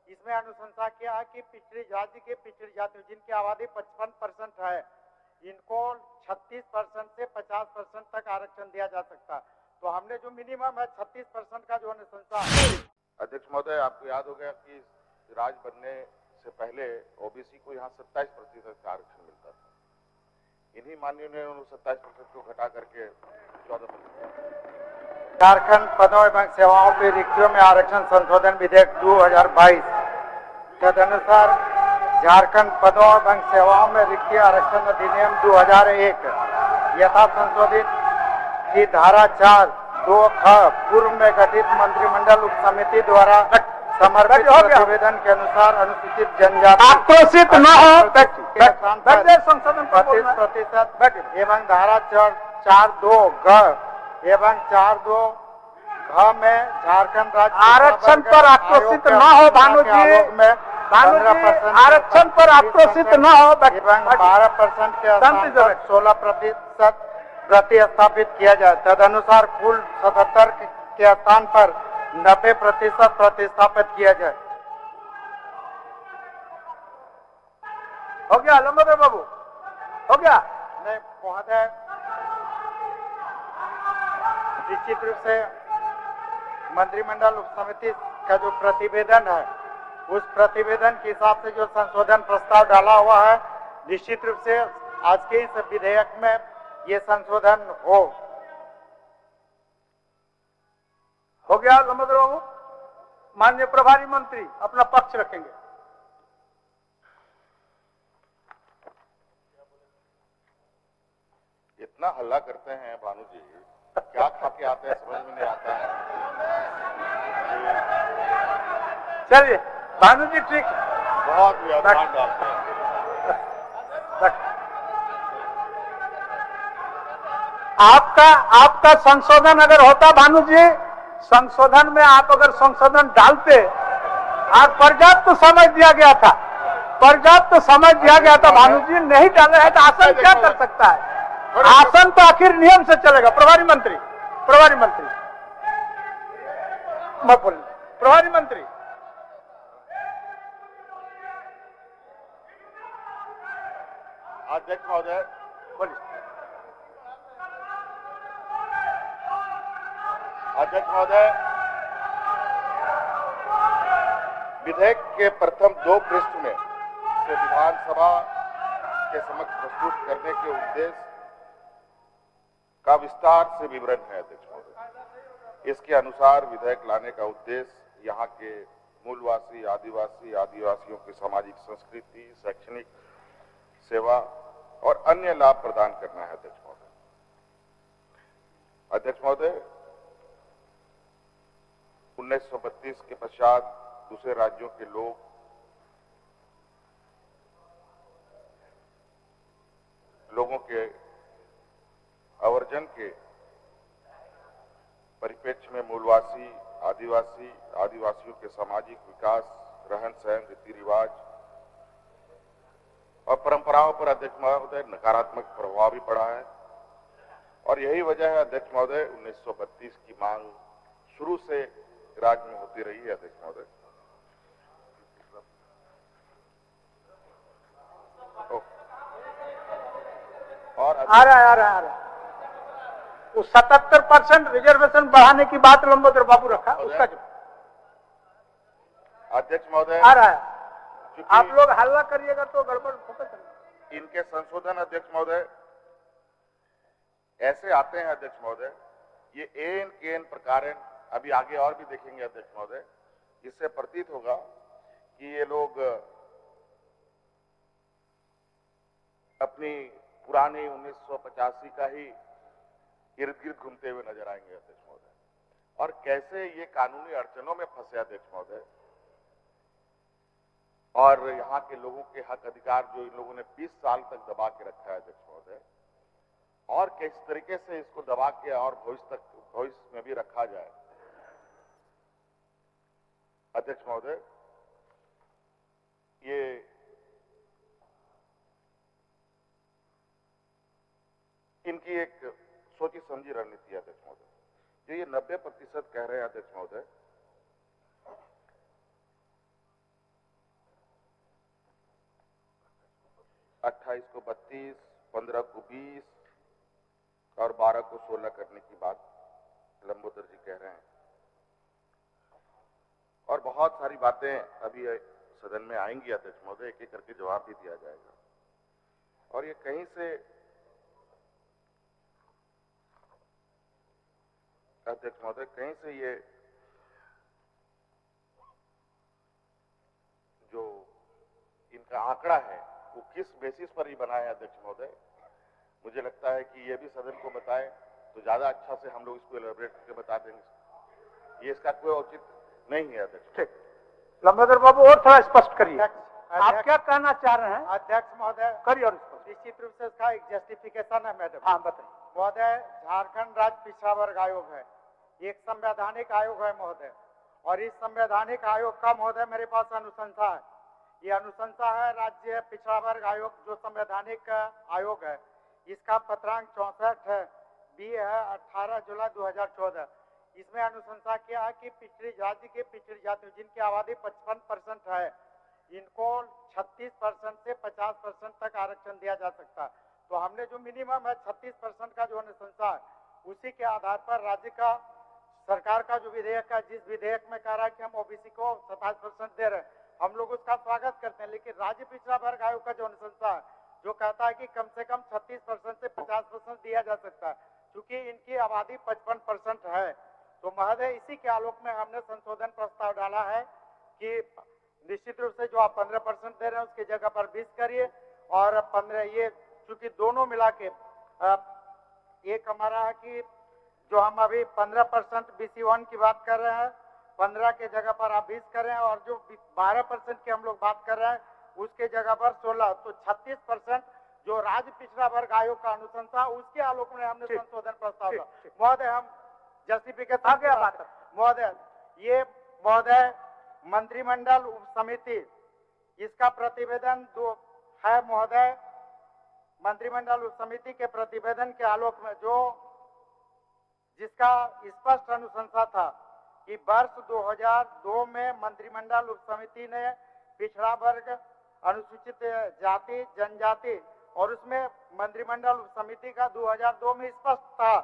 इसमें अनुशंसा किया है कि पिछड़ी जाति के पिछड़ी जातियों जिनकी आबादी 55% है, इनको 36% से 50% तक आरक्षण दिया जा सकता है। तो हमने जो मिनिमम है 36% का जो अनुशंसा है। अध्यक्ष महोदय, आपको याद हो गया कि राज बनने से पहले ओबीसी को यहाँ 27% का आरक्षण मिलता था। इन्हीं माननीयों ने 27% को घटा करके 14%। झारखंड पदों एवं सेवाओं की रिक्तियों में आरक्षण संशोधन विधेयक 2022 तदनुसार झारखंड पदों एवं सेवाओं में रिक्ति आरक्षण अधिनियम 2001 यथा संशोधित की धारा 4(2) पूर्व में गठित मंत्रिमंडल उप समिति द्वारा समर्पित प्रतिवेदन के अनुसार अनुसूचित जनजाति आक्रोशित न हो 25% एवं धारा 4(2) एवं 4(2) में झारखंड राज्य आरक्षण पर आक्रोशित न हो भानु जी, आरक्षण पर आक्रोशित न हो एवं 12% के स्थान पर 16% प्रतिस्थापित किया जाए। तदनुसार कुल 77 के स्थान पर 90% प्रतिस्थापित किया जाए। हो गया लंबोदर बाबू, हो गया। नहीं महोदय, निश्चित रूप से मंत्रिमंडल उप समिति का जो प्रतिवेदन है, उस प्रतिवेदन के हिसाब से जो संशोधन प्रस्ताव डाला हुआ है, निश्चित रूप से आज के इस विधेयक में ये संशोधन हो गया लंबोदर बाबू। माननीय प्रभारी मंत्री अपना पक्ष रखेंगे। इतना हल्ला करते हैं भानु जी, क्या खा के आते हैं समझ में नहीं आता है। चलिए भानु जी, ठीक बहुत व्यवधान डालते हैं। आपका संशोधन अगर होता भानु जी, संशोधन में आप अगर संशोधन डालते, आज पर्याप्त समय दिया गया था, पर्याप्त समय दिया गया था भानु जी, नहीं डाले हैं तो आसन क्या कर सकता है? आसन तो आखिर नियम से चलेगा। प्रभारी मंत्री मत बोलिए। प्रभारी मंत्री अध्यक्ष महोदय बोलिए। अध्यक्ष महोदय, विधेयक के प्रथम 2 पृष्ठ में से विधानसभा के समक्ष प्रस्तुत करने के उद्देश्य का विस्तार से विवरण है। अध्यक्ष महोदय, इसके अनुसार विधेयक लाने का उद्देश्य यहाँ के मूलवासी आदिवासियों की सामाजिक संस्कृति, शैक्षणिक सेवा और अन्य लाभ प्रदान करना है। अध्यक्ष महोदय, 1932 के पश्चात दूसरे राज्यों के लोगों के आवर्जन के परिप्रेक्ष्य में मूलवासी आदिवासियों के सामाजिक विकास, रहन सहन, रीति रिवाज और परंपराओं पर अध्यक्ष महोदय नकारात्मक प्रभाव भी पड़ा है। और यही वजह है अध्यक्ष महोदय, 1932 की मांग शुरू से राज्य में होती रही है। अध्यक्ष महोदय, और आ रहा है। वो 77% रिजर्वेशन बढ़ाने की बात लंबोदर बाबू रखा, उसका जो अध्यक्ष महोदय आ रहा है। आप लोग हल्ला करिएगा तो गड़बड़ होगा। इनके संशोधन अध्यक्ष महोदय ऐसे आते हैं अध्यक्ष महोदय, ये एन केन प्रकार अभी आगे और भी देखेंगे अध्यक्ष महोदय, जिससे प्रतीत होगा कि ये लोग अपनी पुरानी 1985 का ही इर्द गिर्द घूमते हुए नजर आएंगे अध्यक्ष महोदय। और कैसे ये कानूनी अड़चनों में फंसे अध्यक्ष महोदय, और यहाँ के लोगों के हक अधिकार जो इन लोगों ने 20 साल तक दबा के रखा है अध्यक्ष महोदय, और किस तरीके से इसको दबा के और भविष्य में भी रखा जाए। अध्यक्ष महोदय, ये इनकी एक सोची समझी रणनीति है अध्यक्ष महोदय। जो ये 90% कह रहे हैं अध्यक्ष महोदय, 28 को 32, 15 को 20 और 12 को 16 करने की बात लंबोदर जी कह रहे हैं। और बहुत सारी बातें अभी सदन में आएंगी अध्यक्ष महोदय, एक एक करके जवाब भी दिया जाएगा। और ये कहीं से अध्यक्ष महोदय, कहीं से ये जो इनका आंकड़ा है वो किस बेसिस पर ही बना है अध्यक्ष महोदय, मुझे लगता है कि ये भी सदन को बताए तो ज्यादा अच्छा से हम लोग इसको एलेबोरेट करके बता देंगे। ये इसका कोई औचित्य नहीं है अध्यक्ष। ठीक, लंबोदर बाबू और थोड़ा स्पष्ट करिए, आप क्या कहना चाह रहे हैं? अध्यक्ष महोदय करिए और स्पष्ट। निश्चित रूप से इसका एक जस्टिफिकेशन है मैडम। हाँ बताइए। महोदय, झारखंड राज्य पिछड़ा वर्ग आयोग है, एक संवैधानिक आयोग है महोदय, और इस संवैधानिक आयोग का महोदय मेरे पास अनुशंसा है। ये अनुशंसा है राज्य पिछड़ा वर्ग आयोग जो संवैधानिक आयोग है, इसका पत्रांक 64 है, बी है 18 जुलाई 2014। इसमें अनुशंसा किया है कि पिछड़ी राज्य के पिछड़ी जातियों जिनकी आबादी 55% है, इनको 36% से 50% तक आरक्षण दिया जा सकता है। तो हमने जो मिनिमम है 36% का जो अनुशंसा है, उसी के आधार पर राज्य का सरकार का जो विधेयक है, जिस विधेयक में कह रहा है कि हम ओबीसी को 27% दे रहे हैं, हम लोग उसका स्वागत करते हैं। लेकिन राज्य पिछड़ा वर्ग आयोग का जो अनुशंसा है, जो कहता है कि कम से कम 36% से 50% दिया जा सकता है, क्योंकि इनकी आबादी 55% है। तो महोदय, इसी के आलोक में हमने संशोधन प्रस्ताव डाला है कि निश्चित रूप से जो आप 15% दे रहे हैं उसकी जगह पर 20 करिए, और 15 ये चूंकि दोनों मिला के एक हमारा है कि जो हम अभी 15% BC1 की बात कर रहे हैं, 15 के जगह पर आप 20 करें, और जो 12% की हम लोग बात कर रहे हैं उसके जगह पर 16, तो 36% जो राज्य पिछड़ा वर्ग आयोग का अनुशंसा, उसके आलोक में हमने संशोधन प्रस्ताव दिया। महोदय, हम जस्टिफिकेशन आगे बात महोदय, ये महोदय मंत्रिमंडल उप समिति, इसका प्रतिवेदन है महोदय। मंत्रिमंडल उप समिति के प्रतिवेदन के आलोक में जो जिसका स्पष्ट अनुशंसा था कि वर्ष 2002 में मंत्रिमंडल उप समिति ने पिछड़ा वर्ग, अनुसूचित जाति, जनजाति, और उसमें मंत्रिमंडल उप समिति का 2002 में स्पष्ट था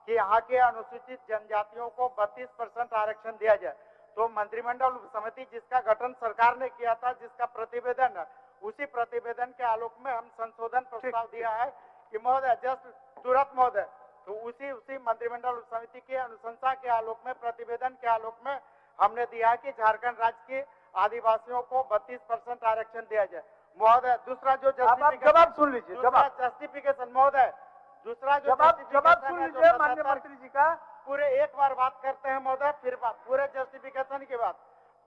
कि यहाँ के अनुसूचित जनजातियों को 32% आरक्षण दिया जाए। तो मंत्रिमंडल उप समिति जिसका गठन सरकार ने किया था, जिसका प्रतिवेदन, उसी प्रतिवेदन के आलोक में हम संशोधन प्रस्ताव दिया है कि महोदय जस्ट तुरंत महोदय, तो उसी मंत्रिमंडल उप समिति के अनुशंसा के आलोक में, प्रतिवेदन के आलोक में हमने दिया है कि झारखंड राज्य के आदिवासियों को 32% आरक्षण दिया जाए। महोदय, दूसरा जो जवाब सुन लीजिए, जवाब जस्टिफिकेशन महोदय, दूसरा जो जवाब सुन लीजिए माननीय मंत्री जी का। पूरे एक बार बात करते हैं महोदय, फिर बात पूरे जस्टिफिकेशन के बाद।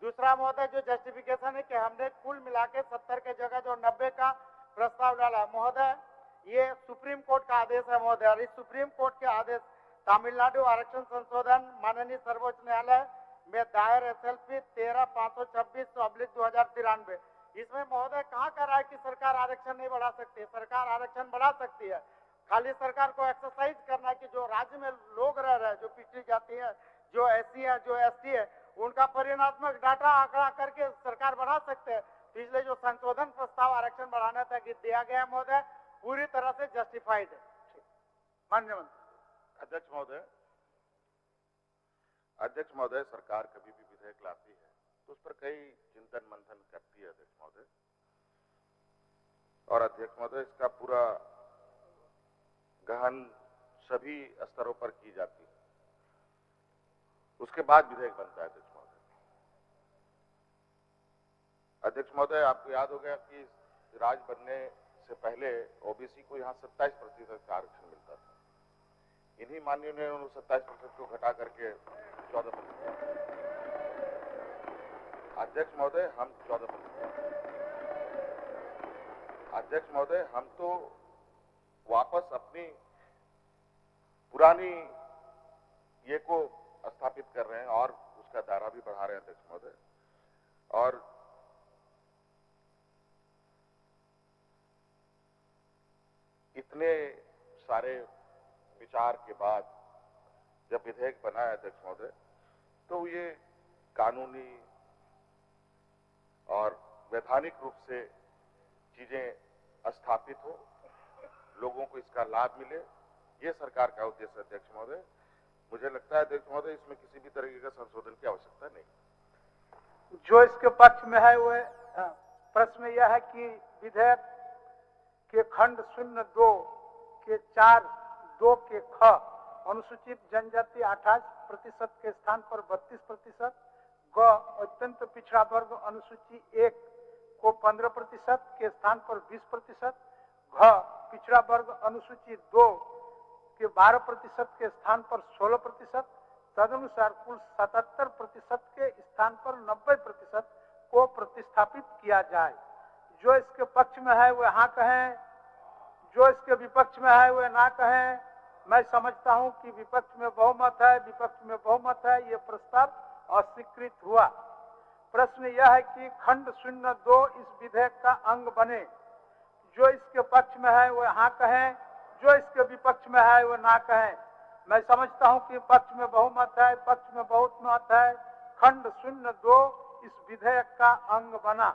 दूसरा महोदय जो जस्टिफिकेशन है कि हमने कुल मिला के 70 के जगह जो 90 का प्रस्ताव डाला महोदय, ये सुप्रीम कोर्ट का आदेश है महोदय, और इस सुप्रीम कोर्ट के आदेश तमिलनाडु आरक्षण संशोधन माननीय सर्वोच्च न्यायालय में दायर SLP 13/526/2093, इसमें महोदय कहाँ कह रहा है कि सरकार आरक्षण नहीं बढ़ा सकती है? सरकार आरक्षण बढ़ा सकती है, खाली सरकार को एक्सरसाइज करना है कि जो राज्य में लोग रह रहे हैं, जो पिछड़ी जाति है, जो SC है, जो ST है, उनका परिणात्मक डाटा आंकड़ा करके सरकार बढ़ा सकते हैं। तो इसलिए जो संशोधन प्रस्ताव आरक्षण बढ़ाने तक दिया गया महोदय, पूरी तरह से जस्टिफाइड है। माननीय मंत्री। अध्यक्ष महोदय, सरकार कभी भी विधेयक लाती है तो उस पर कई चिंतन मंथन करती है अध्यक्ष महोदय, और अध्यक्ष महोदय इसका पूरा गहन सभी स्तरों पर की जाती है, उसके बाद विधेयक बनता है अध्यक्ष महोदय। अध्यक्ष महोदय, आपको याद होगा कि राज बनने से पहले ओबीसी को यहाँ 27% का आरक्षण मिलता था। इन्हीं माननीयों ने 27% को घटा करके 14%। अध्यक्ष महोदय, हम 14%। अध्यक्ष महोदय, हम तो वापस अपनी पुरानी ये को स्थापित कर रहे हैं और उसका दायरा भी बढ़ा रहे हैं अध्यक्ष महोदय। और इतने सारे विचार के बाद जब विधेयक बना है अध्यक्ष महोदय, तो ये कानूनी और वैधानिक रूप से चीजें स्थापित हो, लोगों को इसका लाभ मिले, ये सरकार का उद्देश्य है अध्यक्ष महोदय। मुझे लगता है अध्यक्ष महोदय इसमें किसी भी तरीके का संशोधन की आवश्यकता नहीं। जो इसके पक्ष में है वह प्रश्न यह है कि विधेयक के खंड 02 के 4(2) के ख अनुसूचित जनजाति 28% के स्थान पर 32%, ग अत्यंत पिछड़ा वर्ग अनुसूची 1 को 15% के स्थान पर 20%, घ पिछड़ा वर्ग अनुसूची 2 के 12% के स्थान पर 16%, तदनुसार कुल 77% के स्थान पर 90% को प्रतिस्थापित किया जाए। जो इसके पक्ष में है वह हाँ कहें, जो इसके विपक्ष में है वह ना कहें। मैं समझता हूं कि विपक्ष में बहुमत है, विपक्ष में बहुमत है, ये प्रस्ताव अस्वीकृत हुआ। प्रश्न यह है कि खंड 02 इस विधेयक का अंग बने। जो इसके पक्ष में है वह हाँ कहें, जो इसके विपक्ष में है वह ना कहें। मैं समझता हूं कि पक्ष में बहुमत है, पक्ष में बहुत मत है। खंड 02 इस विधेयक का अंग बना।